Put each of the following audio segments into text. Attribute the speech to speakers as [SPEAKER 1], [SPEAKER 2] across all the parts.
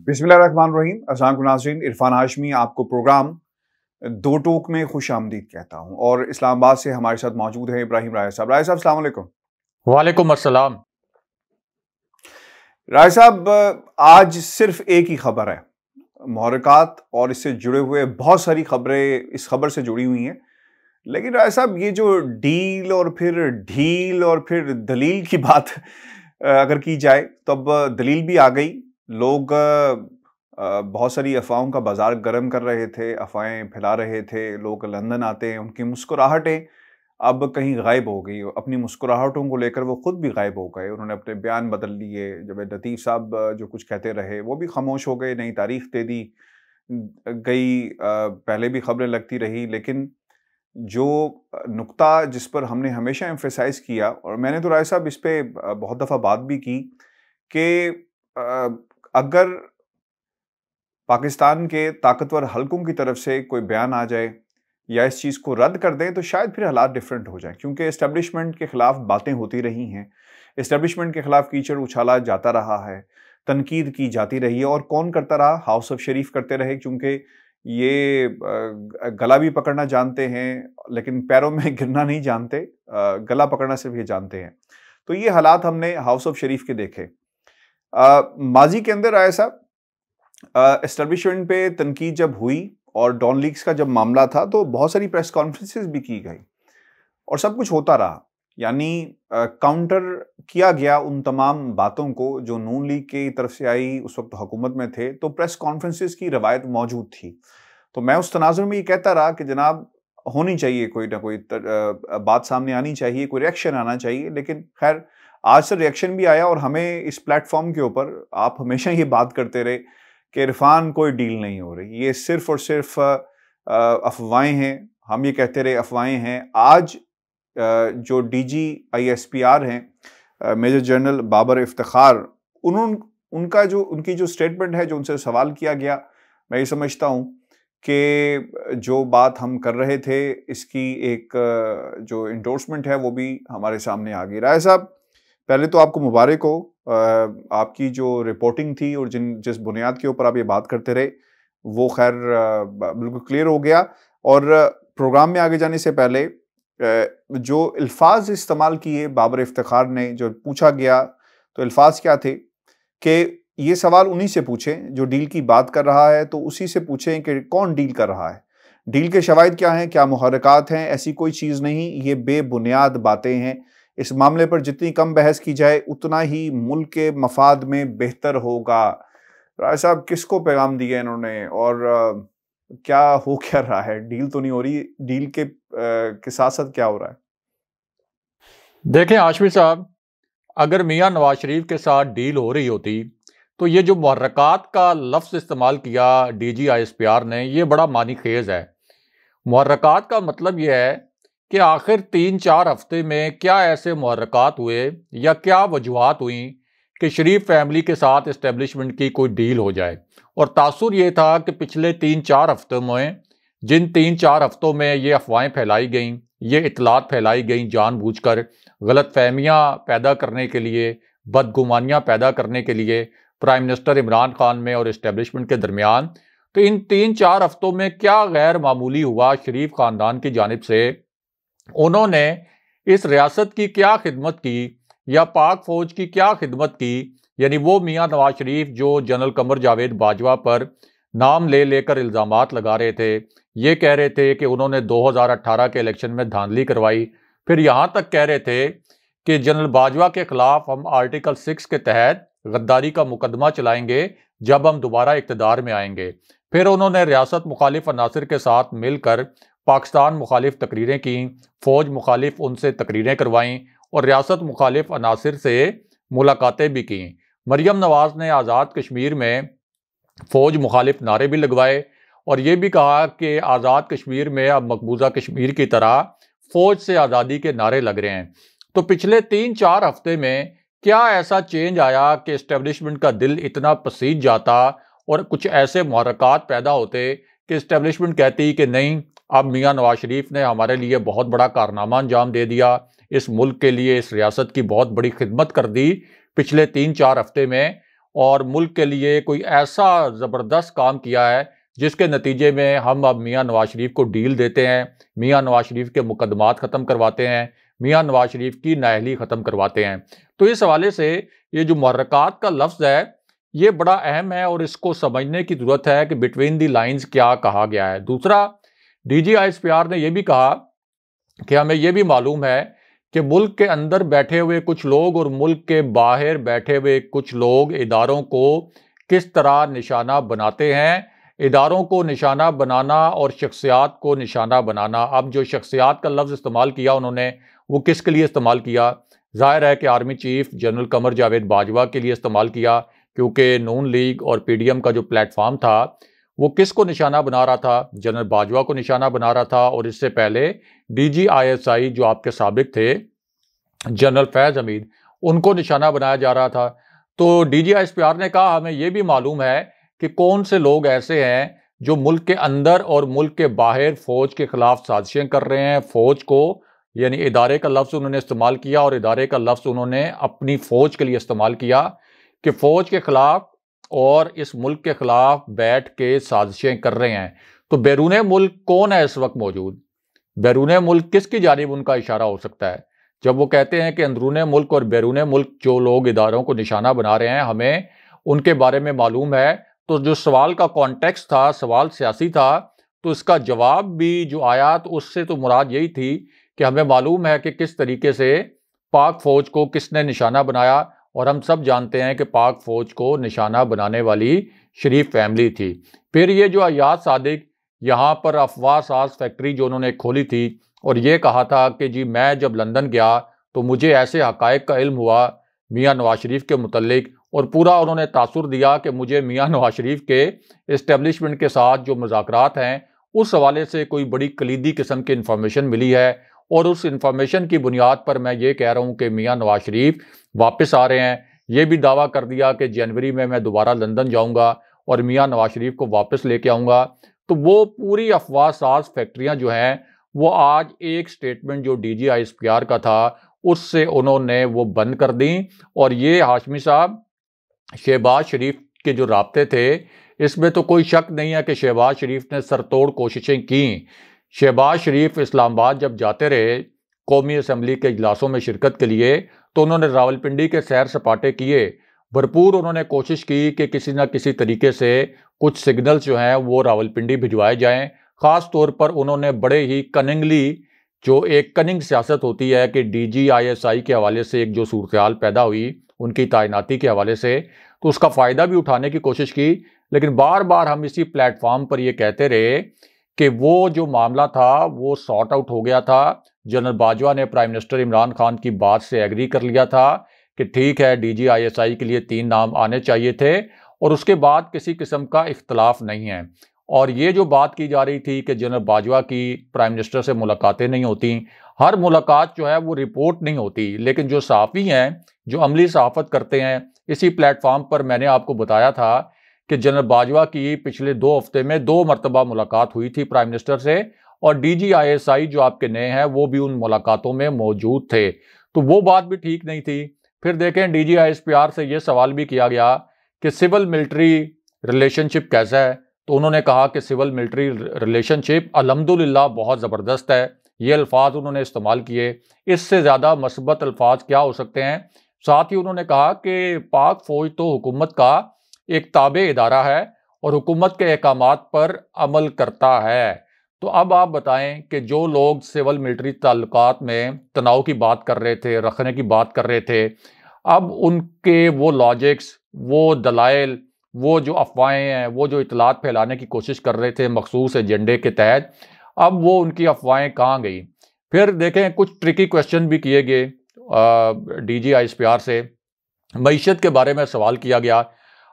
[SPEAKER 1] बिस्मिल्लाहिर्रहमानिर्रहीम। अस्सलाम नाज़रीन, इरफान हाशमी आपको प्रोग्राम दो टोक में खुश आमदीद कहता हूँ और इस्लामाबाद से हमारे साथ मौजूद है इब्राहिम राय साहब। राय साहब अस्सलाम वालेकुम।
[SPEAKER 2] वालेकुम अस्सलाम।
[SPEAKER 1] राय साहब, आज सिर्फ एक ही खबर है, मुहर्रकात और इससे जुड़े हुए बहुत सारी खबरें इस खबर से जुड़ी हुई हैं, लेकिन राय साहब ये जो डील और फिर ढील और फिर दलील की बात अगर की जाए तो अब दलील भी आ गई। लोग बहुत सारी अफवाहों का बाजार गर्म कर रहे थे, अफवाहें फैला रहे थे। लोग लंदन आते हैं, उनकी मुस्कुराहटें अब कहीं गायब हो गई। अपनी मुस्कुराहटों को लेकर वो खुद भी गायब हो गए। उन्होंने अपने बयान बदल लिए। जावेद लतीफ़ साहब जो कुछ कहते रहे वो भी खामोश हो गए, नई तारीख दे दी गई। पहले भी खबरें लगती रही, लेकिन जो नुक्ता जिस पर हमने हमेशा एम्फेसाइज किया, और मैंने तो राय साहब इस पे बहुत दफ़ा बात भी की कि अगर पाकिस्तान के ताकतवर हलकों की तरफ से कोई बयान आ जाए या इस चीज़ को रद्द कर दें तो शायद फिर हालात डिफरेंट हो जाएं, क्योंकि एस्टेब्लिशमेंट के खिलाफ बातें होती रही हैं, एस्टेब्लिशमेंट के खिलाफ कीचड़ उछाला जाता रहा है, तनकीद की जाती रही है। और कौन करता रहा? हाउस ऑफ शरीफ करते रहे, क्योंकि ये गला भी पकड़ना जानते हैं लेकिन पैरों में गिरना नहीं जानते। गला पकड़ना सिर्फ ये जानते हैं। तो ये हालात हमने हाउस ऑफ शरीफ के देखे। माजी के अंदर आया साहब, एस्टेब्लिशमेंट पे तनकीद जब हुई और डॉन लीक्स का जब मामला था तो बहुत सारी प्रेस कॉन्फ्रेंसेस भी की गई और सब कुछ होता रहा। यानी काउंटर किया गया उन तमाम बातों को जो नून लीग की तरफ से आई। उस वक्त हुकूमत में थे तो प्रेस कॉन्फ्रेंसेस की रवायत मौजूद थी। तो मैं उस तनाजुर में ये कहता रहा कि जनाब होनी चाहिए, कोई ना कोई बात सामने आनी चाहिए, कोई रिएक्शन आना चाहिए। लेकिन खैर आज से रिएक्शन भी आया और हमें इस प्लेटफॉर्म के ऊपर आप हमेशा ये बात करते रहे कि इरफान कोई डील नहीं हो रही, ये सिर्फ और सिर्फ अफवाहें हैं। हम ये कहते रहे अफवाहें हैं। आज जो DG/ISPR हैं मेजर जनरल बाबर इफ्तिखार, उनकी जो स्टेटमेंट है, जो उनसे सवाल किया गया, मैं ये समझता हूँ कि जो बात हम कर रहे थे इसकी एक जो इंडोर्समेंट है वो भी हमारे सामने आ गई। राय साहब, पहले तो आपको मुबारक हो। आपकी जो रिपोर्टिंग थी और जिस बुनियाद के ऊपर आप ये बात करते रहे वो खैर बिल्कुल क्लियर हो गया। और प्रोग्राम में आगे जाने से पहले जो अल्फाज इस्तेमाल किए बाबर इफ्तिखार ने, जो पूछा गया तो अल्फाज क्या थे कि ये सवाल उन्हीं से पूछें जो डील की बात कर रहा है, तो उसी से पूछें कि कौन डील कर रहा है, डील के शवाहिद क्या हैं, क्या मुहर्रकात हैं। ऐसी कोई चीज़ नहीं, ये बेबुनियाद बातें हैं। इस मामले पर जितनी कम बहस की जाए उतना ही मुल्क के मफाद में बेहतर होगा। राय साहब, किसको पैगाम दिया इन्होंने और क्या हो क्या रहा है? डील तो नहीं हो रही, डील के साथ साथ क्या हो रहा है?
[SPEAKER 2] देखें हाशमी साहब, अगर मियां नवाज शरीफ के साथ डील हो रही होती तो ये जो मुहर्रकात का लफ्ज़ इस्तेमाल किया DG/ISPR ने, ये बड़ा मानी खेज है। मुहर्रकात का मतलब ये है कि आखिर 3-4 हफ्ते में क्या ऐसे मुहर्रकात हुए या क्या वजूहात हुई कि शरीफ फैमिली के साथ इस्टेब्लिशमेंट की कोई डील हो जाए। और तासुर ये था कि पिछले 3-4 हफ्तों में, जिन 3-4 हफ्तों में ये अफवाहें फैलाई गईं, ये इतलात फैलाई गईं जानबूझकर, गलत फहमियाँ पैदा करने के लिए, बदगुमानियाँ पैदा करने के लिए प्राइम मिनिस्टर इमरान खान में और इस्टेब्लिशमेंट के दरमियान, तो इन 3-4 हफ्तों में क्या गैर मामूली हुआ शरीफ ख़ानदान की जानिब से? उन्होंने इस रियासत की क्या खिदमत की या पाक फौज की क्या खिदमत की? यानी वो मियां नवाज शरीफ जो जनरल कमर जावेद बाजवा पर नाम ले लेकर इल्ज़ामात लगा रहे थे, ये कह रहे थे कि उन्होंने 2018 के इलेक्शन में धांधली करवाई, फिर यहाँ तक कह रहे थे कि जनरल बाजवा के खिलाफ हम आर्टिकल 6 के तहत गद्दारी का मुकदमा चलाएंगे जब हम दोबारा इक़्तिदार में आएंगे। फिर उन्होंने रियासत मुखालिफ अनासिर के साथ मिलकर पाकिस्तान मुखालिफ तकरीरें की, फ़ौज मुखालिफ उनसे तकरीरें करवाईं और रियासत मुखालिफ अनासिर से मुलाकातें भी की। मरियम नवाज़ ने आज़ाद कश्मीर में फ़ौज मुखालिफ नारे भी लगवाए और ये भी कहा कि आज़ाद कश्मीर में अब मकबूजा कश्मीर की तरह फ़ौज से आज़ादी के नारे लग रहे हैं। तो पिछले 3-4 हफ्ते में क्या ऐसा चेंज आया कि इस्टेब्लिशमेंट का दिल इतना पसीज जाता और कुछ ऐसे मुहर्रकात पैदा होते कि इस्टेब्लिशमेंट कहती कि नहीं, अब मियां नवाज शरीफ ने हमारे लिए बहुत बड़ा कारनामा अंजाम दे दिया, इस मुल्क के लिए, इस रियासत की बहुत बड़ी खिदमत कर दी पिछले 3-4 हफ्ते में, और मुल्क के लिए कोई ऐसा ज़बरदस्त काम किया है जिसके नतीजे में हम अब मियां नवाज शरीफ को डील देते हैं, मियां नवाज शरीफ के मुकदमात ख़त्म करवाते हैं, मियां नवाज शरीफ की नाअहली ख़त्म करवाते हैं। तो इस हवाले से ये जो मुहर्रकात का लफ्ज़ है ये बड़ा अहम है और इसको समझने की ज़रूरत है कि बिटवीन दी लाइंस क्या कहा गया है। दूसरा, DGISPR ने यह भी कहा कि हमें यह भी मालूम है कि मुल्क के अंदर बैठे हुए कुछ लोग और मुल्क के बाहर बैठे हुए कुछ लोग इदारों को किस तरह निशाना बनाते हैं। इदारों को निशाना बनाना और शख्सियात को निशाना बनाना, अब जो शख्सियात का लफ्ज़ इस्तेमाल किया उन्होंने, वो किसके लिए इस्तेमाल किया? ज़ाहिर है कि army chief general Qamar Javed Bajwa के लिए इस्तेमाल किया, क्योंकि नून लीग और PDM का जो प्लेटफॉर्म था वो किसको निशाना बना रहा था? जनरल बाजवा को निशाना बना रहा था। और इससे पहले DGISI जो आपके साबिक थे जनरल फैज़ हमीद, उनको निशाना बनाया जा रहा था। तो DGISPR ने कहा हमें यह भी मालूम है कि कौन से लोग ऐसे हैं जो मुल्क के अंदर और मुल्क के बाहर फ़ौज के ख़िलाफ़ साजिशें कर रहे हैं। फ़ौज को, यानी इदारे का लफ्ज़ उन्होंने इस्तेमाल किया और इदारे का लफ्ज़ उन्होंने अपनी फ़ौज के लिए इस्तेमाल किया कि फ़ौज के ख़िलाफ़ और इस मुल्क के ख़िलाफ़ बैठ के साजिशें कर रहे हैं। तो बैरूने मुल्क कौन है इस वक्त मौजूद? बैरूने मुल्क किसकी जानिब उनका इशारा हो सकता है? जब वो कहते हैं कि अंदरूने मुल्क और बैरूने मुल्क जो लोग इदारों को निशाना बना रहे हैं, हमें उनके बारे में मालूम है, तो जो सवाल का कॉन्टेक्स्ट था, सवाल सियासी था, तो इसका जवाब भी जो आया तो उससे तो मुराद यही थी कि हमें मालूम है कि किस तरीके से पाक फ़ौज को किसने निशाना बनाया। और हम सब जानते हैं कि पाक फ़ौज को निशाना बनाने वाली शरीफ फैमिली थी। फिर ये जो अयाज सादिक यहाँ पर अफवाह साज फैक्ट्री जो उन्होंने खोली थी और ये कहा था कि जी मैं जब लंदन गया तो मुझे ऐसे हक़ाइक़ का इल्म हुआ मियां नवाज शरीफ के मुतल्लिक, और पूरा उन्होंने तासुर दिया कि मुझे मियां नवाज शरीफ के इस्टेब्लिशमेंट के साथ जो मुज़ाकरात हैं उस हवाले से कोई बड़ी कलीदी किस्म की इंफॉर्मेशन मिली है, और उस इंफॉर्मेशन की बुनियाद पर मैं ये कह रहा हूँ कि मियां नवाज शरीफ वापस आ रहे हैं। ये भी दावा कर दिया कि जनवरी में मैं दोबारा लंदन जाऊँगा और मियां नवाज शरीफ को वापस लेके आऊँगा। तो वो पूरी अफवाह साज फैक्ट्रियाँ जो हैं वो आज एक स्टेटमेंट जो DGISPR का था उससे उन्होंने वो बंद कर दी। और ये हाशमी साहब, शहबाज शरीफ के जो राब्ते थे, इसमें तो कोई शक नहीं है कि शहबाज शरीफ ने सरतोड़ कोशिशें की। शहबाज शरीफ इस्लामाबाद जब जाते रहे कौमी असम्बली के इजलासों में शिरकत के लिए, तो उन्होंने रावलपिंडी के सैर सपाटे किए, भरपूर उन्होंने कोशिश की कि किसी न किसी तरीके से कुछ सिग्नल्स जो हैं वो रावलपिंडी भिजवाए जाएं। ख़ास तौर पर उन्होंने बड़े ही कनिंगली, जो एक कनिंग सियासत होती है कि DGISI के हवाले से एक जो सूरत-ए-हाल पैदा हुई उनकी तैनाती के हवाले से, तो उसका फ़ायदा भी उठाने की कोशिश की। लेकिन बार बार हम इसी प्लेटफॉर्म पर ये कहते रहे कि वो जो मामला था वो सॉर्ट आउट हो गया था। जनरल बाजवा ने प्राइम मिनिस्टर इमरान खान की बात से एग्री कर लिया था कि ठीक है DGISI के लिए 3 नाम आने चाहिए थे, और उसके बाद किसी किस्म का इख्तलाफ नहीं है। और ये जो बात की जा रही थी कि जनरल बाजवा की प्राइम मिनिस्टर से मुलाकातें नहीं होती, हर मुलाकात जो है वो रिपोर्ट नहीं होती, लेकिन जो सहाफ़ी हैं जो अमली सहाफ़त करते हैं, इसी प्लेटफॉर्म पर मैंने आपको बताया था कि जनरल बाजवा की पिछले 2 हफ्ते में 2 मरतबा मुलाकात हुई थी प्राइम मिनिस्टर से, और DGISI जो आपके नए हैं वो भी उन मुलाकातों में मौजूद थे। तो वो बात भी ठीक नहीं थी। फिर देखें DGISPR से ये सवाल भी किया गया कि सिविल मिलिट्री रिलेशनशिप कैसा है, तो उन्होंने कहा कि सिविल मिलिट्री रिलेशनशिप अल्हम्दुलिल्लाह बहुत ज़बरदस्त है। ये अल्फाज उन्होंने इस्तेमाल किए, इससे ज़्यादा मस्बत अल्फाज क्या हो सकते हैं। साथ ही उन्होंने कहा कि पाक फ़ौज तो हुकूमत का एक ताबे इदारा है और हुकूमत के अहकामात पर अमल करता है। तो अब आप बताएं कि जो लोग सिविल मिलिट्री ताल्लुकात में तनाव की बात कर रहे थे, रखने की बात कर रहे थे, अब उनके वो लॉजिक्स, वो दलाइल, वो जो अफवाहें हैं, वो जो इतलात फैलाने की कोशिश कर रहे थे मखसूस एजेंडे के तहत, अब वो उनकी अफवाहें कहाँ गई। फिर देखें कुछ ट्रिकी क्वेश्चन भी किए गए DGISPR से, मईशत के बारे में सवाल किया गया।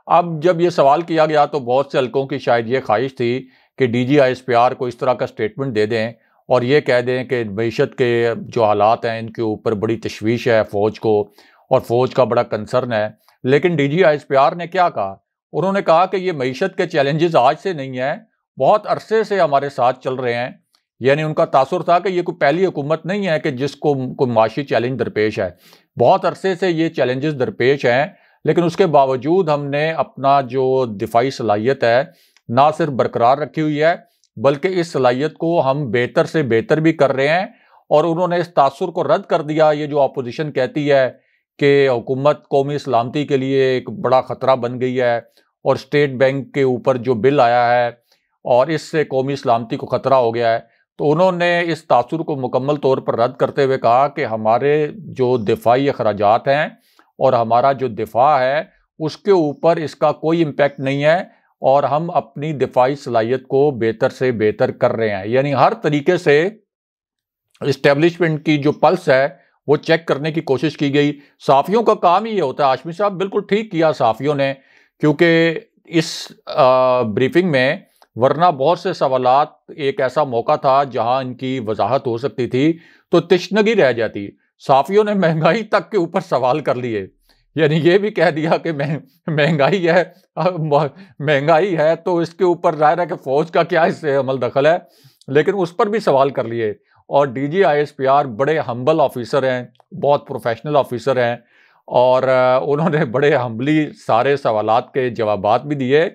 [SPEAKER 2] अब जब ये सवाल किया गया तो बहुत से हल्कों की शायद ये ख्वाहिश थी कि DGISPR को इस तरह का स्टेटमेंट दे दें और ये कह दें कि मईशत के जो हालात हैं इनके ऊपर बड़ी तशवीश है फ़ौज को और फ़ौज का बड़ा कंसर्न है। लेकिन DGISPR ने क्या कहा? उन्होंने कहा कि ये मईशत के चैलेंजेस आज से नहीं हैं, बहुत अरसे से हमारे साथ चल रहे हैं। यानी उनका तासुर था कि ये कोई पहली हुकूमत नहीं है कि जिसको कोई माशी चैलेंज दरपेश है, बहुत अरसे से ये चैलेंजेस दरपेश हैं। लेकिन उसके बावजूद हमने अपना जो दिफाई सलाहियत है ना सिर्फ बरकरार रखी हुई है, बल्कि इस सलाहियत को हम बेहतर से बेहतर भी कर रहे हैं। और उन्होंने इस तासुर को रद्द कर दिया। ये जो अपोजिशन कहती है कि हुकूमत कौमी सलामती के लिए एक बड़ा ख़तरा बन गई है और स्टेट बैंक के ऊपर जो बिल आया है और इससे कौमी सलामती को ख़तरा हो गया है, तो उन्होंने इस तासुर को मुकम्मल तौर पर रद्द करते हुए कहा कि हमारे जो दिफाई अखराजात हैं और हमारा जो दिफा है उसके ऊपर इसका कोई इम्पैक्ट नहीं है और हम अपनी दिफाई सलाहियत को बेहतर से बेहतर कर रहे हैं। यानी हर तरीके से इस्टेब्लिशमेंट की जो पल्स है वो चेक करने की कोशिश की गई। सहाफ़ियों का काम ही ये होता है। हाशमी साहब बिल्कुल ठीक किया सहाफ़ियों ने, क्योंकि इस ब्रीफिंग में वरना बहुत से सवालात, एक ऐसा मौका था जहां इनकी वजाहत हो सकती थी तो तिश्नगी रह जाती। सहाफ़ियों ने महंगाई तक के ऊपर सवाल कर लिए, यानी ये भी कह दिया कि महंगाई है, महंगाई है तो इसके ऊपर जाहिर है कि फौज का क्या इससे अमल दखल है, लेकिन उस पर भी सवाल कर लिए। और डीजी आईएसपीआर बड़े हम्बल ऑफिसर हैं, बहुत प्रोफेशनल ऑफिसर हैं और उन्होंने बड़े हम्बली सारे सवालात के जवाबात भी दिए।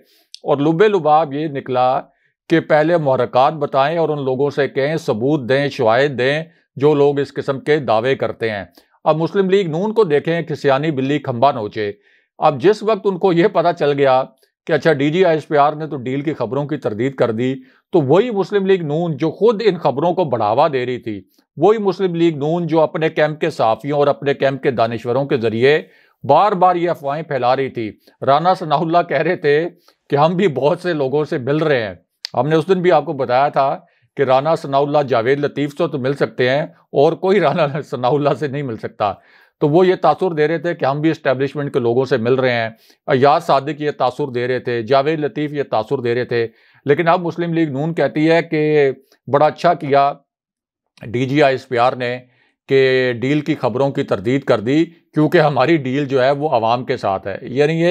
[SPEAKER 2] और लुबे लुबाब ये निकला कि पहले मुहर्रकात बताएं और उन लोगों से कहें, सबूत दें, शवाहिद दें जो लोग इस किस्म के दावे करते हैं। अब मुस्लिम लीग नून को देखें कि सियानी बिल्ली खंबा नोचे। अब जिस वक्त उनको यह पता चल गया कि अच्छा डीजी आईएसपीआर ने तो डील की खबरों की तरदीद कर दी, तो वही मुस्लिम लीग नून जो खुद इन खबरों को बढ़ावा दे रही थी, वही मुस्लिम लीग नून जो अपने कैंप के सहाफ़ियों और अपने कैंप के दानिश्वरों के जरिए बार बार ये अफवाहें फैला रही थी। राना सनाउल्लाह कह रहे थे कि हम भी बहुत से लोगों से मिल रहे हैं। हमने उस दिन भी आपको बताया था कि राना सनाउल्लाह जावेद लतीफ़ से तो मिल सकते हैं और कोई राना सनाउल्लाह से नहीं मिल सकता। तो वो ये तासुर दे रहे थे कि हम भी इस्टेब्लिशमेंट के लोगों से मिल रहे हैं। अयाज सादिक ये तासुर दे रहे थे, जावेद लतीफ़ ये तासुर दे रहे थे। लेकिन अब मुस्लिम लीग नून कहती है कि बड़ा अच्छा किया डीजी आईएसपीआर ने कि डील की खबरों की तरदीद कर दी, क्योंकि हमारी डील जो है वो अवाम के साथ है। यानी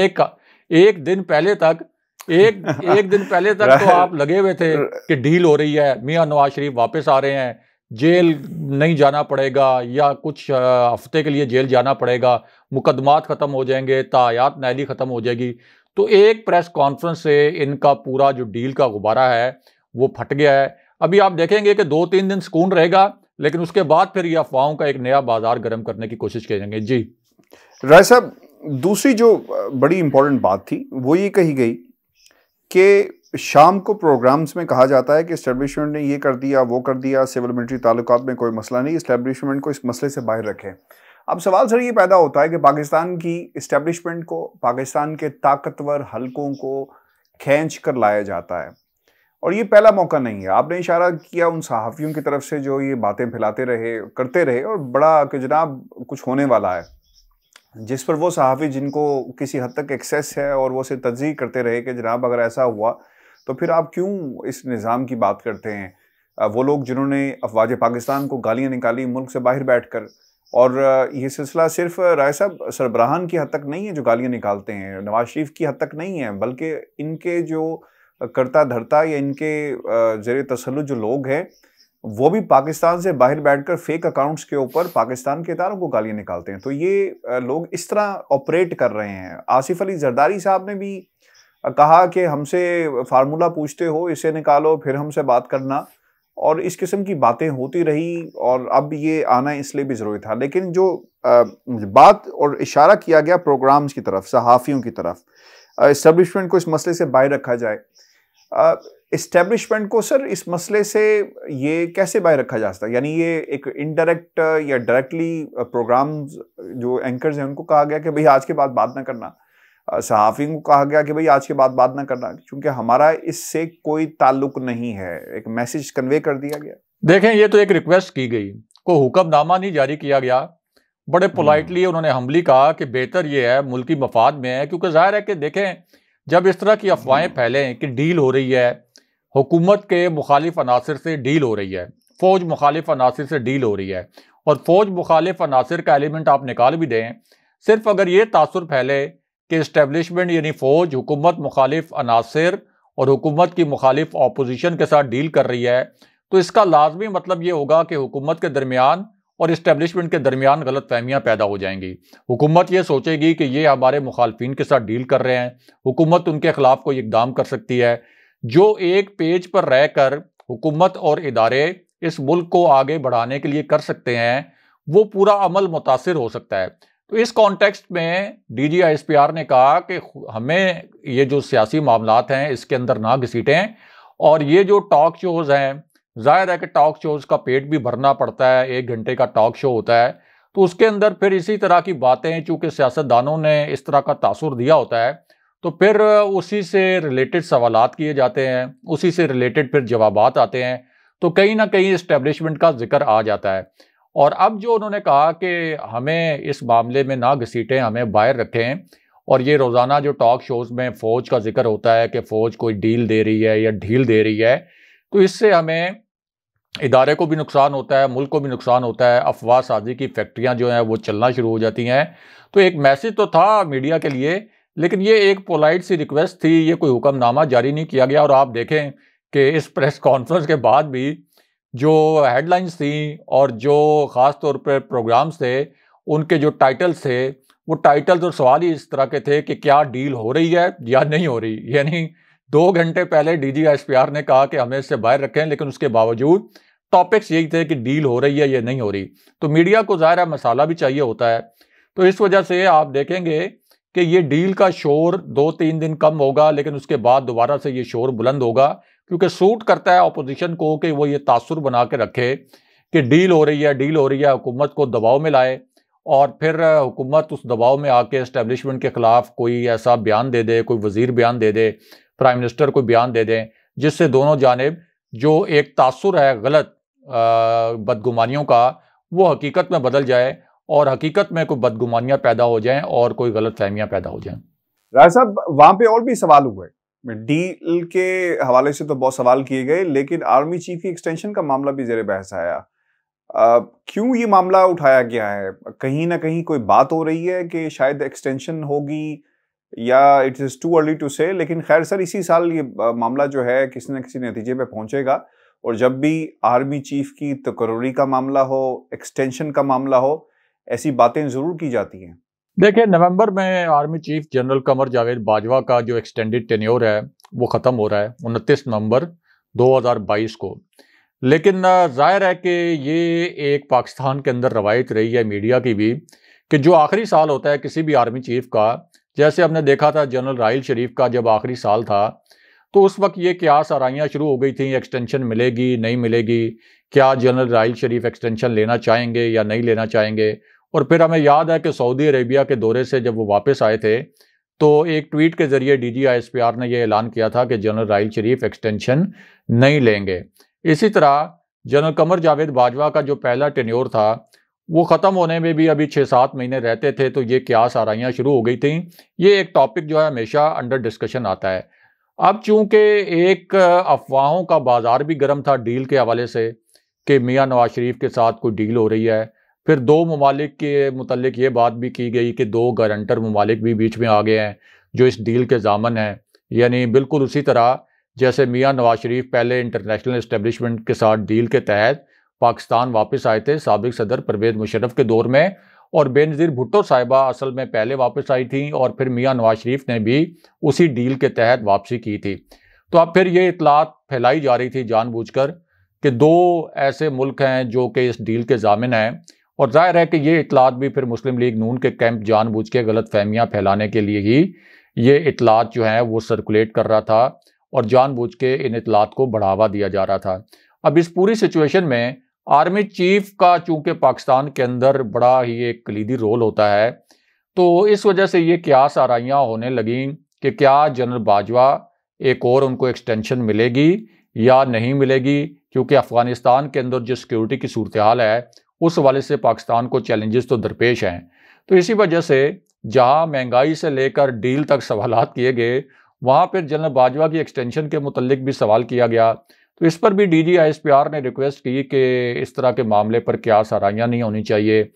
[SPEAKER 2] एक दिन पहले तक एक दिन पहले तक तो आप लगे हुए थे कि डील हो रही है, मियां नवाज शरीफ वापस आ रहे हैं, जेल नहीं जाना पड़ेगा या कुछ हफ्ते के लिए जेल जाना पड़ेगा, मुकदमात ख़त्म हो जाएंगे, तायात नैली ख़त्म हो जाएगी। तो एक प्रेस कॉन्फ्रेंस से इनका पूरा जो डील का गुब्बारा है वो फट गया है। अभी आप देखेंगे कि 2-3 दिन सुकून रहेगा, लेकिन उसके बाद फिर ये अफवाहों का एक नया बाजार गर्म करने की कोशिश करेंगे। जी
[SPEAKER 1] राय साहब, दूसरी जो बड़ी इंपॉर्टेंट बात थी वो ये कही गई कि शाम को प्रोग्राम्स में कहा जाता है कि इस्टेब्लिशमेंट ने ये कर दिया, वो कर दिया, सिविल मिलिट्री ताल्लुकात में कोई मसला नहीं, इस्टेब्लिशमेंट को इस मसले से बाहर रखें। अब सवाल सर ये पैदा होता है कि पाकिस्तान की इस्टेब्लिशमेंट को, पाकिस्तान के ताकतवर हलकों को खींच कर लाया जाता है और ये पहला मौका नहीं है। आपने इशारा किया उन सहाफ़ियों की तरफ से जो ये बातें फैलाते रहे, करते रहे और बड़ा कि जनाब कुछ होने वाला है, जिस पर वो सहाफ़ी जिनको किसी हद तक एक्सेस है और वो उसे तस्दीक करते रहे कि जनाब अगर ऐसा हुआ तो फिर आप क्यों इस निज़ाम की बात करते हैं। वो लोग जिन्होंने अफवाज पाकिस्तान को गालियाँ निकाली मुल्क से बाहर बैठ कर, और ये सिलसिला सिर्फ राय साहब सरबराहान की हद तक नहीं है जो गालियाँ निकालते हैं, नवाज शरीफ की हद तक नहीं है, बल्कि इनके जो करता धरता या इनके ज़ेरे तसल्लुत जो लोग हैं वो भी पाकिस्तान से बाहर बैठकर फेक अकाउंट्स के ऊपर पाकिस्तान के इदारों को गालियाँ निकालते हैं। तो ये लोग इस तरह ऑपरेट कर रहे हैं। आसिफ अली जरदारी साहब ने भी कहा कि हमसे फार्मूला पूछते हो, इसे निकालो फिर हमसे बात करना, और इस किस्म की बातें होती रही और अब ये आना इसलिए भी ज़रूरी था। लेकिन जो बात और इशारा किया गया प्रोग्राम्स की तरफ, सहाफ़ियों की तरफ, इस्टेब्लिशमेंट को इस मसले से बाहर रखा जाए, इस्टेब्लिशमेंट को सर इस मसले से ये कैसे बाहर रखा जा सकता है? यानी ये एक इनडायरेक्ट या डायरेक्टली प्रोग्राम्स जो एंकर्स हैं उनको कहा गया कि भाई आज के बाद बात ना करना, सहाफ़ियों को कहा गया कि भाई आज के बाद बात ना करना, क्योंकि हमारा इससे कोई ताल्लुक नहीं है, एक मैसेज कन्वे कर दिया गया।
[SPEAKER 2] देखें, ये तो एक रिक्वेस्ट की गई, कोई हुक्मनामा नहीं जारी किया गया। बड़े पोलाइटली उन्होंने हम्बली कहा कि बेहतर ये है, मुल्की मफाद में है, क्योंकि जाहिर है कि देखें जब इस तरह की अफवाहें फैलें कि डील हो रही है, हुकूमत के मुखालिफ अनासिर से डील हो रही है, फ़ौज मुखालिफ अनासिर से डील हो रही है, और फ़ौज मुखालिफ अनासिर का एलिमेंट आप निकाल भी दें, सिर्फ अगर ये तासुर फैले कि इस्टेब्लिशमेंट यानी फ़ौज हुकूमत मुखालिफ अनासिर और हुकूमत की मुखालिफ अपोजिशन के साथ डील कर रही है, तो इसका लाजमी मतलब ये होगा कि हुकूमत के दरमियान और इस्टेब्लिशमेंट के दरमियान गलतफहमियां पैदा हो जाएंगी। हुकूमत ये सोचेगी कि ये हमारे मुखालफिन के साथ डील कर रहे हैं, हुकूमत उनके खिलाफ कोई इकदाम कर सकती है। जो एक पेज पर रहकर हुकूमत और इदारे इस मुल्क को आगे बढ़ाने के लिए कर सकते हैं, वो पूरा अमल मुतासिर हो सकता है। तो इस कॉन्टेक्स्ट में DGISPR ने कहा कि हमें ये जो सियासी मामलात हैं इसके अंदर ना घसीटें, और ये जो टॉक शोज़ हैं, जाहिर है कि टॉक शोज़ का पेट भी भरना पड़ता है, 1 घंटे का टॉक शो होता है, तो उसके अंदर फिर इसी तरह की बातें, चूँकि सियासतदानों ने इस तरह का तासुर दिया होता है, तो फिर उसी से रिलेटेड सवालात किए जाते हैं, उसी से रिलेटेड फिर जवाबात आते हैं, तो कहीं ना कहीं इस्टेब्लिशमेंट का जिक्र आ जाता है। और अब जो उन्होंने कहा कि हमें इस मामले में ना घसीटें, हमें बाहर रखें, और ये रोज़ाना जो टॉक शोज़ में फ़ौज का जिक्र होता है कि फ़ौज कोई डील दे रही है या ढील दे रही है, तो इससे हमें इदारे को भी नुकसान होता है, मुल्क को भी नुकसान होता है, अफवाह साजी की फैक्ट्रियाँ जो हैं वो चलना शुरू हो जाती हैं। तो एक मैसेज तो था मीडिया के लिए, लेकिन ये एक पोलाइट सी रिक्वेस्ट थी, ये कोई हुक्मनामा जारी नहीं किया गया। और आप देखें कि इस प्रेस कॉन्फ्रेंस के बाद भी जो हेडलाइंस थी और जो ख़ास तौर पर प्रोग्राम्स थे, उनके जो टाइटल्स थे, वो टाइटल्स और सवाल ही इस तरह के थे कि क्या डील हो रही है या नहीं हो रही। यानी 2 घंटे पहले DGISPR ने कहा कि हमें इससे बाहर रखें, लेकिन उसके बावजूद टॉपिक्स यही थे कि डील हो रही है या नहीं हो रही। तो मीडिया को ज़ाहिर है मसाला भी चाहिए होता है, तो इस वजह से आप देखेंगे कि ये डील का शोर 2-3 दिन कम होगा, लेकिन उसके बाद दोबारा से ये शोर बुलंद होगा, क्योंकि सूट करता है अपोजिशन को कि वो ये तासुर बना के रखे कि डील हो रही है, डील हो रही है, हुकूमत को दबाव में लाए, और फिर हुकूमत उस दबाव में आके इस्टेब्लिशमेंट के ख़िलाफ़ कोई ऐसा बयान दे दे, कोई वज़ीर बयान दे दे, प्राइम मिनिस्टर कोई बयान दे दें, जिससे दोनों जानिब जो एक तासुर है गलत बदगुमानियों का, वो हकीकत में बदल जाए, और हकीकत में कोई बदगुमानियाँ पैदा हो जाएं और कोई गलतफहमियाँ पैदा हो जाएं।
[SPEAKER 1] राज साहब, वहां पे और भी सवाल हुए, डील के हवाले से तो बहुत सवाल किए गए, लेकिन आर्मी चीफ की एक्सटेंशन का मामला भी जेर बहस आया। क्यों ये मामला उठाया गया है? कहीं ना कहीं कोई बात हो रही है कि शायद एक्सटेंशन होगी, या it is too early to say. लेकिन खैर सर, इसी साल ये मामला जो है किसी न किसी नतीजे पे पहुंचेगा, और जब भी आर्मी चीफ की तकर्री का मामला हो, एक्सटेंशन का मामला हो, ऐसी बातें जरूर की जाती हैं।
[SPEAKER 2] देखिए, नवंबर में army chief general Qamar Javed Bajwa का जो एक्सटेंडेड टेन्योर है वो ख़त्म हो रहा है 29 नवंबर 2022 को। लेकिन जाहिर है कि ये एक पाकिस्तान के अंदर रवायत रही है मीडिया की भी, कि जो आखिरी साल होता है किसी भी आर्मी चीफ का, जैसे हमने देखा था जनरल राहिल शरीफ का जब आखिरी साल था, तो उस वक्त ये क्यास आराइयाँ शुरू हो गई थी, एक्सटेंशन मिलेगी नहीं मिलेगी, क्या जनरल राहिल शरीफ एक्सटेंशन लेना चाहेंगे या नहीं लेना चाहेंगे। और फिर हमें याद है कि सऊदी अरेबिया के दौरे से जब वो वापस आए थे, तो एक ट्वीट के ज़रिए DGISPR ने यह ऐलान किया था कि जनरल राहिल शरीफ एक्सटेंशन नहीं लेंगे। इसी तरह जनरल कमर जावेद बाजवा का जो पहला टेन्योर था, वो ख़त्म होने में भी अभी 6-7 महीने रहते थे, तो ये क्यास आराइयाँ शुरू हो गई थी। ये एक टॉपिक जो है हमेशा अंडर डिस्कशन आता है। अब चूँकि एक अफवाहों का बाज़ार भी गर्म था डील के हवाले से कि मियाँ नवाज शरीफ के साथ कोई डील हो रही है, फिर 2 ममालिक के मुतल्लिक ये बात भी की गई कि 2 गारंटर ममालिक भी बीच में आ गए हैं जो इस डील के ज़ामन हैं। यानी बिल्कुल उसी तरह जैसे मियाँ नवाज शरीफ पहले इंटरनेशनल इस्टेब्लिशमेंट के साथ डील के तहत पाकिस्तान वापस आए थे साबिक सदर परवेज़ मुशर्रफ के दौर में, और बेनज़ीर भुट्टो साहिबा असल में पहले वापस आई थी, और फिर मियाँ नवाज शरीफ ने भी उसी डील के तहत वापसी की थी। तो अब फिर ये इतलात फैलाई जा रही थी जानबूझकर कि 2 ऐसे मुल्क हैं जो कि इस डील के ज़ामिन हैं, और जाहिर है कि ये इतलात भी फिर मुस्लिम लीग नून के कैंप जानबूझ के गलत फहमियाँ फैलाने के लिए ही ये इतलात जो हैं वो सर्कुलेट कर रहा था, और जानबूझ के इन इतलात को बढ़ावा दिया जा रहा था। अब इस पूरी सिचुएशन में आर्मी चीफ का चूँकि पाकिस्तान के अंदर बड़ा ही एक कलीदी रोल होता है, तो इस वजह से ये क्यास आराइयाँ होने लगीं कि क्या जनरल बाजवा एक और उनको एक्सटेंशन मिलेगी या नहीं मिलेगी, क्योंकि अफ़गानिस्तान के अंदर जो सिक्योरिटी की सूरत हाल है उस हवाले से पाकिस्तान को चैलेंजेस तो दरपेश हैं। तो इसी वजह से जहां महंगाई से लेकर डील तक सवालात किए गए, वहां पर जनरल बाजवा की एक्सटेंशन के मुतल्लिक भी सवाल किया गया। तो इस पर भी DGISPR ने रिक्वेस्ट की कि इस तरह के मामले पर क्यास आराइयाँ नहीं होनी चाहिए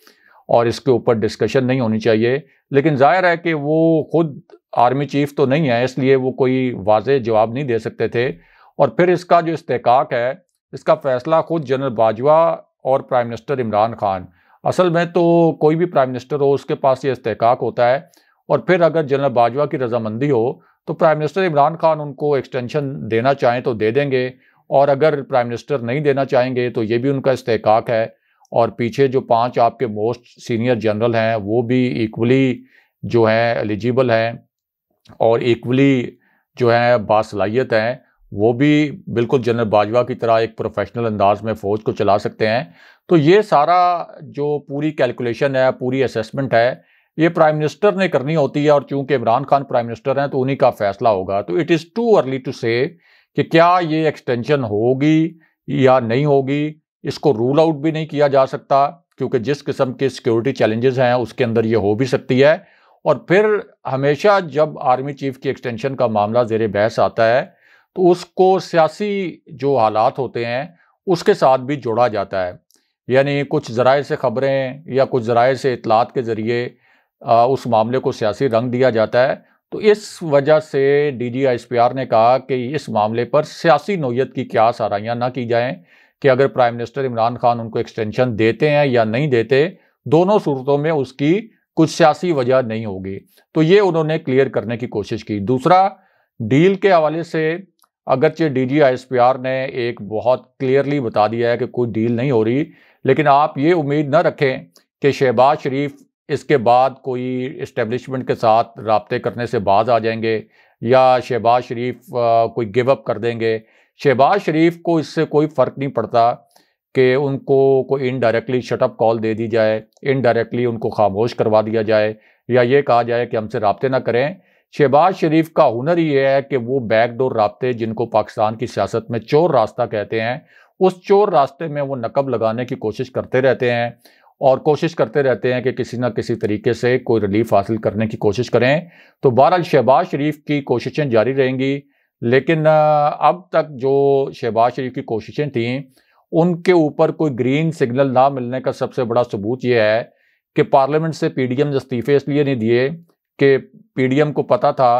[SPEAKER 2] और इसके ऊपर डिस्कशन नहीं होनी चाहिए। लेकिन जाहिर है कि वो खुद आर्मी चीफ तो नहीं है, इसलिए वो कोई वाज़ेह जवाब नहीं दे सकते थे। और फिर इसका जो इस्तेकाक है, इसका फ़ैसला खुद जनरल बाजवा और प्राइम मिनिस्टर इमरान खान, असल में तो कोई भी प्राइम मिनिस्टर हो उसके पास ये इस्तेकाक होता है, और फिर अगर जनरल बाजवा की रजामंदी हो तो प्राइम मिनिस्टर इमरान खान उनको एक्सटेंशन देना चाहें तो दे देंगे, और अगर प्राइम मिनिस्टर नहीं देना चाहेंगे तो ये भी उनका इस्तेकाक है। और पीछे जो 5 आपके मोस्ट सीनियर जनरल हैं वो भी इक्वली जो हैं एलिजिबल हैं और इक्वली जो है बासलाहियत हैं, वो भी बिल्कुल जनरल बाजवा की तरह एक प्रोफेशनल अंदाज में फ़ौज को चला सकते हैं। तो ये सारा जो पूरी कैलकुलेशन है, पूरी असेसमेंट है, ये प्राइम मिनिस्टर ने करनी होती है, और चूंकि इमरान खान प्राइम मिनिस्टर हैं तो उन्हीं का फैसला होगा। तो it is too early to say कि क्या ये एक्सटेंशन होगी या नहीं होगी। इसको रूल आउट भी नहीं किया जा सकता, क्योंकि जिस किस्म के सिक्योरिटी चैलेंजेस हैं उसके अंदर ये हो भी सकती है। और फिर हमेशा जब आर्मी चीफ की एक्सटेंशन का मामला ज़ेरे बहस आता है तो उसको सियासी जो हालात होते हैं उसके साथ भी जोड़ा जाता है, यानी कुछ ज़राए से ख़बरें या कुछ ज़राए से इतलात के ज़रिए उस मामले को सियासी रंग दिया जाता है। तो इस वजह से DGISPR ने कहा कि इस मामले पर सियासी नोयत की क्या आराइयाँ ना की जाएं कि अगर प्राइम मिनिस्टर इमरान खान उनको एक्सटेंशन देते हैं या नहीं देते, दोनों सूरतों में उसकी कुछ सियासी वजह नहीं होगी। तो ये उन्होंने क्लियर करने की कोशिश की। दूसरा, डील के हवाले से अगरचे DGISPR ने एक बहुत क्लियरली बता दिया है कि कोई डील नहीं हो रही, लेकिन आप ये उम्मीद न रखें कि शहबाज शरीफ इसके बाद कोई इस्टेब्लिशमेंट के साथ राब्ते करने से बाज आ जाएंगे या शहबाज शरीफ कोई गिव अप कर देंगे। शहबाज शरीफ को इससे कोई फ़र्क नहीं पड़ता कि उनको कोई इनडायरेक्टली शटअप कॉल दे दी जाए, इनडायरेक्टली उनको खामोश करवा दिया जाए, या ये कहा जाए कि हमसे राब्ते ना करें। शहबाज शरीफ का हुनर ये है कि वो बैकडोर राब्ते, जिनको पाकिस्तान की सियासत में चोर रास्ता कहते हैं, उस चोर रास्ते में वो नकब लगाने की कोशिश करते रहते हैं और कोशिश करते रहते हैं कि किसी न किसी तरीके से कोई रिलीफ हासिल करने की कोशिश करें। तो बहरहाल शहबाज शरीफ की कोशिशें जारी रहेंगी, लेकिन अब तक जो शहबाज शरीफ की कोशिशें थीं उनके ऊपर कोई ग्रीन सिग्नल ना मिलने का सबसे बड़ा सबूत यह है कि पार्लियामेंट से PDM ने इस्तीफे इसलिए नहीं दिए कि PDM को पता था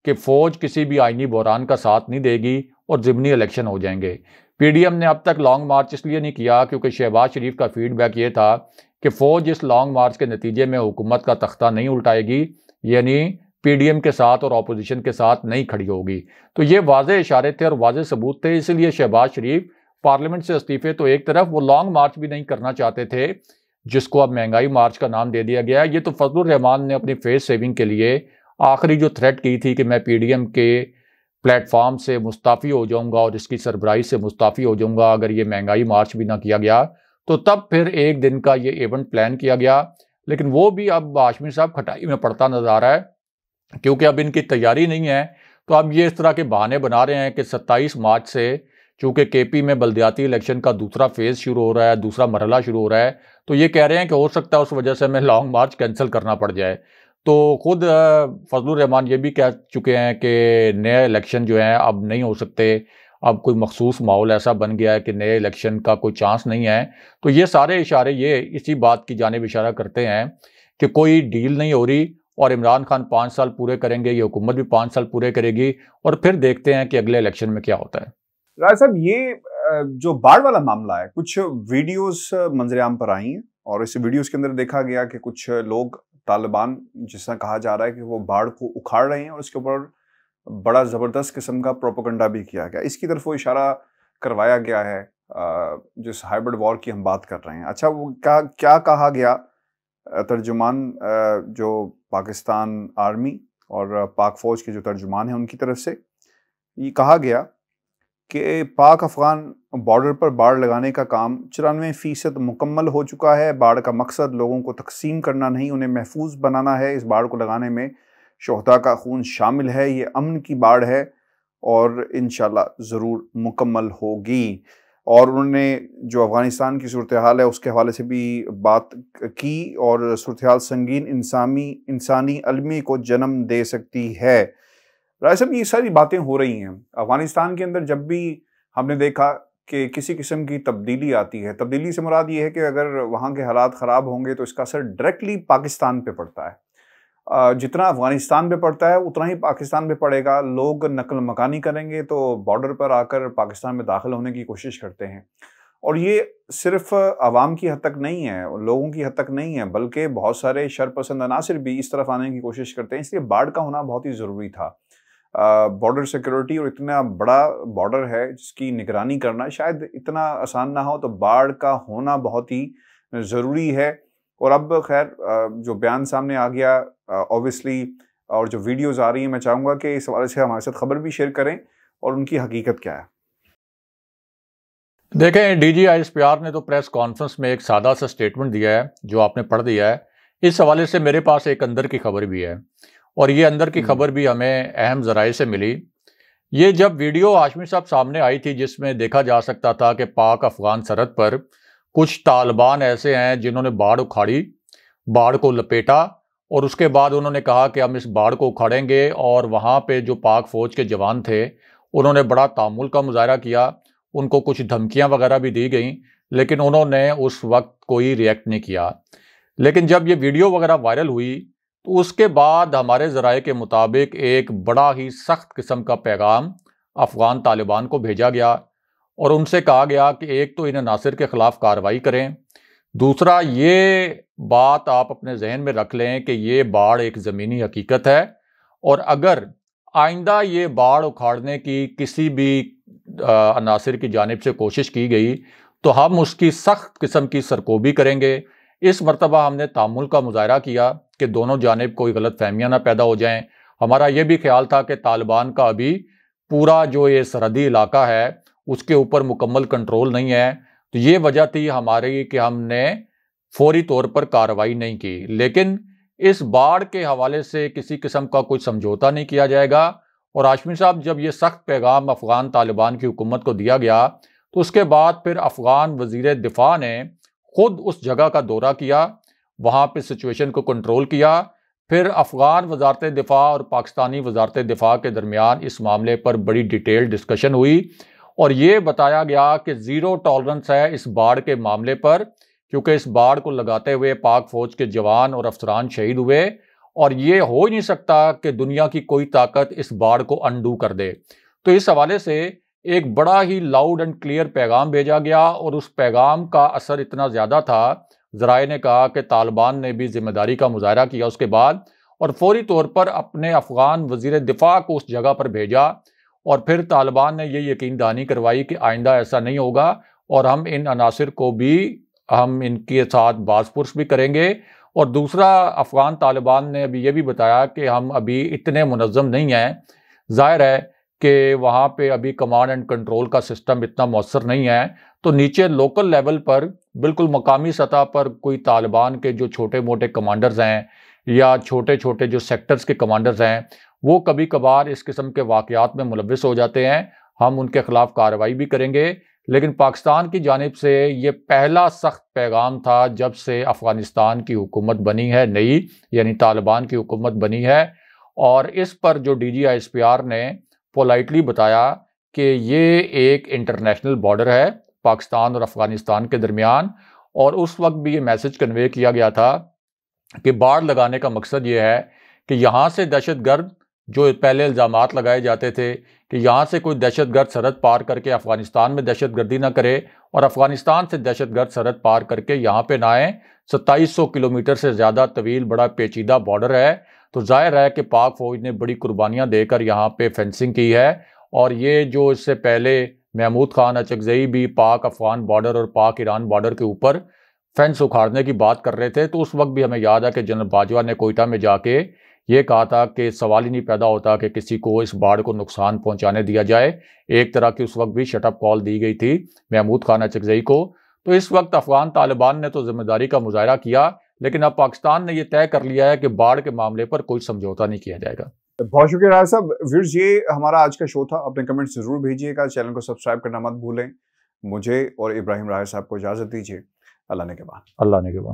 [SPEAKER 2] कि फ़ौज किसी भी आईनी बहरान का साथ नहीं देगी और ज़िमनी इलेक्शन हो जाएंगे। PDM ने अब तक लॉन्ग मार्च इसलिए नहीं किया क्योंकि शहबाज शरीफ का फीडबैक ये था कि फ़ौज इस लॉन्ग मार्च के नतीजे में हुकूमत का तख्ता नहीं उल्टाएगी, यानी PDM के साथ और अपोजिशन के साथ नहीं खड़ी होगी। तो ये वाज़े इशारे थे और वाज़े सबूत थे, इसलिए शहबाज शरीफ पार्लियामेंट से इस्तीफे तो एक तरफ, वो लॉन्ग मार्च भी नहीं करना चाहते थे जिसको अब महंगाई मार्च का नाम दे दिया गया है। ये तो फजलुर रहमान ने अपनी फेस सेविंग के लिए आखिरी जो थ्रेट की थी कि मैं PDM के प्लेटफॉर्म से मुस्ताफ़ी हो जाऊंगा और इसकी सरबराही से मुस्ताफ़ी हो जाऊंगा अगर ये महंगाई मार्च भी ना किया गया, तो तब फिर एक दिन का ये इवेंट प्लान किया गया। लेकिन वो भी अब हाशमी साहब खटाई में पड़ता नजर आ रहा है, क्योंकि अब इनकी तैयारी नहीं है। तो अब ये इस तरह के बहाने बना रहे हैं कि 27 मार्च से, चूँकि KP में बल्दियाती इलेक्शन का दूसरा फेज़ शुरू हो रहा है, दूसरा मरहला शुरू हो रहा है, तो ये कह रहे हैं कि हो सकता है उस वजह से हमें लॉन्ग मार्च कैंसिल करना पड़ जाए। तो खुद फजलुर रहमान ये भी कह चुके हैं कि नए इलेक्शन जो हैं अब नहीं हो सकते, अब कोई मखसूस माहौल ऐसा बन गया है कि नए इलेक्शन का कोई चांस नहीं है। तो ये सारे इशारे ये इसी बात की जानिब इशारा करते हैं कि कोई डील नहीं हो रही और इमरान खान 5 साल पूरे करेंगे, ये हुकूमत भी 5 साल पूरे करेगी, और फिर देखते हैं कि अगले इलेक्शन में क्या होता है।
[SPEAKER 1] राय साहब, ये जो बाढ़ वाला मामला है, कुछ वीडियोस मंजरेआम पर आई हैं और इस वीडियोस के अंदर देखा गया कि कुछ लोग तालिबान, जिसका कहा जा रहा है कि वो बाढ़ को उखाड़ रहे हैं और इसके ऊपर बड़ा ज़बरदस्त किस्म का प्रोपेगेंडा भी किया गया, इसकी तरफ वो इशारा करवाया गया है जिस हाइब्रिड वॉर की हम बात कर रहे हैं। अच्छा, वो क्या कहा गया? तर्जुमान जो पाकिस्तान आर्मी और पाक फ़ौज के जो तर्जुमान हैं उनकी तरफ से ये कहा गया कि पाक अफ़गान बॉर्डर पर बाड़ लगाने का काम 94% मुकम्मल हो चुका है। बाढ़ का मकसद लोगों को तकसीम करना नहीं, उन्हें महफूज बनाना है। इस बाढ़ को लगाने में शोहदा का खून शामिल है। ये अमन की बाढ़ है और इंशाल्लाह ज़रूर मुकम्मल होगी। और उन्होंने जो अफ़गानिस्तान की सूरत हाल है उसके हवाले से भी बात की और सूरत हाल संगीन इंसानी अलमी को जन्म दे सकती है। राय साहब, ये सारी बातें हो रही हैं अफगानिस्तान के अंदर। जब भी हमने देखा कि किसी किस्म की तब्दीली आती है, तब्दीली से मुराद ये है कि अगर वहाँ के हालात ख़राब होंगे तो इसका असर डायरेक्टली पाकिस्तान पे पड़ता है। जितना अफगानिस्तान पे पड़ता है उतना ही पाकिस्तान पे पड़ेगा। लोग नकल मकानी करेंगे तो बॉर्डर पर आकर पाकिस्तान में दाखिल होने की कोशिश करते हैं और ये सिर्फ आवाम की हद तक नहीं है, लोगों की हद तक नहीं है, बल्कि बहुत सारे शरपसंद अनासिर भी इस तरफ आने की कोशिश करते हैं। इसलिए बाढ़ का होना बहुत ही ज़रूरी था। बॉर्डर सिक्योरिटी और इतना बड़ा बॉर्डर है जिसकी निगरानी करना शायद इतना आसान ना हो, तो बाढ़ का होना बहुत ही ज़रूरी है। और अब खैर जो बयान सामने आ गया ऑब्वियसली, और जो वीडियोज़ आ रही हैं, मैं चाहूँगा कि इस हवाले से हमारे साथ खबर भी शेयर करें और उनकी हकीकत क्या है।
[SPEAKER 2] देखें, डीजी आईएसपीआर ने तो प्रेस कॉन्फ्रेंस में एक सादा सा स्टेटमेंट दिया है जो आपने पढ़ दिया है। इस हवाले से मेरे पास एक अंदर की खबर भी है, और ये अंदर की खबर भी हमें अहम ज़राए से मिली। ये जब वीडियो हाशमी साहब सामने आई थी जिसमें देखा जा सकता था कि पाक अफगान सरहद पर कुछ तालिबान ऐसे हैं जिन्होंने बाढ़ उखाड़ी, बाढ़ को लपेटा, और उसके बाद उन्होंने कहा कि हम इस बाढ़ को उखाड़ेंगे। और वहाँ पे जो पाक फ़ौज के जवान थे उन्होंने बड़ा तामुल का मुजाहरा किया, उनको कुछ धमकियाँ वगैरह भी दी गई, लेकिन उन्होंने उस वक्त कोई रिएक्ट नहीं किया। लेकिन जब ये वीडियो वगैरह वायरल हुई तो उसके बाद हमारे ज़राए के मुताबिक एक बड़ा ही सख्त किस्म का पैगाम अफ़गान तालिबान को भेजा गया, और उनसे कहा गया कि एक तो इन अनासिर के ख़िलाफ़ कार्रवाई करें, दूसरा ये बात आप अपने जहन में रख लें कि ये बाढ़ एक ज़मीनी हकीकत है, और अगर आइंदा ये बाढ़ उखाड़ने की किसी भी अनासिर की जानिब से कोशिश की गई तो हम उसकी सख्त किस्म की सरकोबी करेंगे। इस मरतबा हमने तामुल का मुजाहरा किया कि दोनों जानिब कोई गलत फहमियाँ ना पैदा हो जाएं। हमारा ये भी ख्याल था कि तालिबान का अभी पूरा जो ये सरहदी इलाका है उसके ऊपर मुकम्मल कंट्रोल नहीं है, तो ये वजह थी हमारी कि हमने फौरी तौर पर कार्रवाई नहीं की। लेकिन इस बाढ़ के हवाले से किसी किस्म का कोई समझौता नहीं किया जाएगा। और हाशमी साहब, जब ये सख्त पैगाम अफ़गान तालिबान की हुकूमत को दिया गया तो उसके बाद फिर अफ़गान वज़ीर दिफ़ा ने खुद उस जगह का दौरा किया, वहाँ पे सिचुएशन को कंट्रोल किया। फिर अफ़गान वज़ारत दिफ़ा और पाकिस्तानी वज़ारत दिफ़ा के दरमियान इस मामले पर बड़ी डिटेल डिस्कशन हुई, और ये बताया गया कि ज़ीरो टॉलरेंस है इस बाढ़ के मामले पर, क्योंकि इस बाढ़ को लगाते हुए पाक फ़ौज के जवान और अफसरान शहीद हुए, और ये हो ही नहीं सकता कि दुनिया की कोई ताकत इस बाढ़ को अनडू कर दे। तो इस हवाले से एक बड़ा ही लाउड एंड क्लियर पैगाम भेजा गया, और उस पैगाम का असर इतना ज़्यादा था, ज़राए ने कहा कि तालिबान ने भी जिम्मेदारी का मुजाहरा किया उसके बाद, और फौरी तौर पर अपने अफ़गान वज़ीर दिफ़ा को उस जगह पर भेजा, और फिर तालिबान ने ये यकीन दहानी करवाई कि आइंदा ऐसा नहीं होगा, और हम इन अनासिर को भी हम इनके साथ बाज़पुरस भी करेंगे। और दूसरा, अफ़गान तालिबान ने अभी ये भी बताया कि हम अभी इतने मुनज़्ज़म नहीं हैं, ज़ाहिर है कि वहाँ पे अभी कमांड एंड कंट्रोल का सिस्टम इतना मौसर नहीं है, तो नीचे लोकल लेवल पर बिल्कुल मकामी सतह पर कोई तालिबान के जो छोटे मोटे कमांडर्स हैं या छोटे छोटे जो सेक्टर्स के कमांडर्स हैं वो कभी कभार इस किस्म के वाक़यात में मुलव्विस हो जाते हैं, हम उनके ख़िलाफ़ कार्रवाई भी करेंगे। लेकिन पाकिस्तान की जानिब से ये पहला सख्त पैगाम था जब से अफ़गानिस्तान की हुकूमत बनी है नई, यानी तालिबान की हुकूमत बनी है, और इस पर जो DGISPR ने पोलाइटली बताया कि ये एक इंटरनेशनल बॉर्डर है पाकिस्तान और अफ़गानिस्तान के दरमियान, और उस वक्त भी ये मैसेज कन्वे किया गया था कि बाढ़ लगाने का मकसद ये है कि यहाँ से दहशतगर्द, जो पहले इल्ज़ामात लगाए जाते थे कि यहाँ से कोई दहशतगर्द सरहद पार करके अफ़गानिस्तान में दहशतगर्दी ना करे, और अफ़गानिस्तान से दहशतगर्द सरहद पार करके यहाँ पे ना आए। 2700 किलोमीटर से ज़्यादा तवील बड़ा पेचीदा बॉर्डर है, तो जाहिर है कि पाक फ़ौज ने बड़ी कुर्बानियाँ देकर यहाँ पे फेंसिंग की है। और ये जो इससे पहले महमूद खान अचकज़ई भी पाक अफ़गान बॉर्डर और पाक ईरान बॉर्डर के ऊपर फेंस उखाड़ने की बात कर रहे थे, तो उस वक्त भी हमें याद है कि जनरल बाजवा ने कोयटा में जाके ये कहा था कि सवाल ही नहीं पैदा होता कि किसी को इस बाढ़ को नुकसान पहुंचाने दिया जाए। एक तरह की उस वक्त भी शटअप कॉल दी गई थी महमूद खान अचकज़ई को। तो इस वक्त अफ़गान तालिबान ने तो जिम्मेदारी का मुजाहरा किया, लेकिन अब पाकिस्तान ने यह तय कर लिया है कि बाढ़ के मामले पर कोई समझौता नहीं किया जाएगा।
[SPEAKER 1] बहुत शुक्रिया राय साहब। व्यूअर्स, ये हमारा आज का शो था। अपने कमेंट जरूर भेजिएगा, चैनल को सब्सक्राइब करना मत भूलें। मुझे और इब्राहिम राय साहब को इजाज़त दीजिए। अल्लाह ने के बाद।